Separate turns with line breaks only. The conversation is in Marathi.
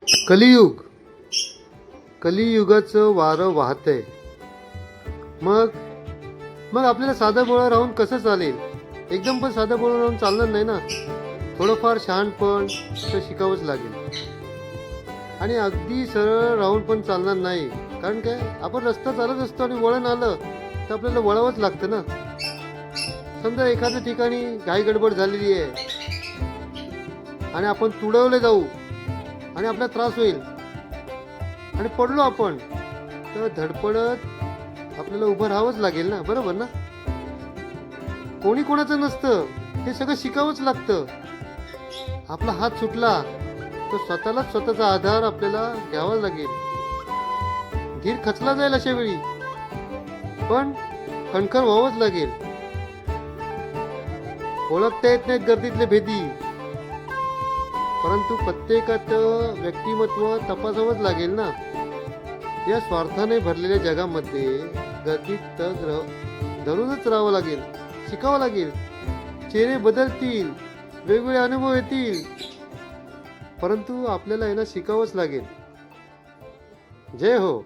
कलियुग, कलियुगाचं वारं वाहतंय. मग मग आपल्याला साधं बोळं राहून कसं चालेल? एकदम पण साधं बोळं राहून चालणार नाही ना. थोडंफार शहाणपण तर शिकावंच लागेल. आणि अगदी सरळ राहून पण चालणार नाही. कारण काय, आपण रस्ता चालत असतो आणि वळण आलं तर आपल्याला वळावंच लागतं ना. समजा एखाद्या ठिकाणी घाई गडबड झालेली आहे आणि आपण तुडवले जाऊ आणि आपल्याला त्रास होईल आणि पडलो आपण, तर धडपडत आपल्याला उभं राहावंच लागेल ना, बरोबर ना. कोणी कोणाचं नसतं, हे सगळं शिकावंच लागतं. आपला हात सुटला तर स्वतःलाच स्वतःचा आधार आपल्याला घ्यावा लागेल. धीर खचला जाईल अशा वेळी, पण खणखण व्हावंच लागेल. ओळखता येत नाहीत गर्दीतले भेदी, परंतु प्रत्येकाचं व्यक्तिमत्व तपासावंच लागेल ना. या स्वार्थाने भरलेल्या जगामध्ये गर्दीत तग धरूनच राहावं लागेल, शिकावं लागेल. चेहरे बदलतील, वेगवेगळे अनुभव येतील, परंतु आपल्याला शिकावंच लागेल. जय हो.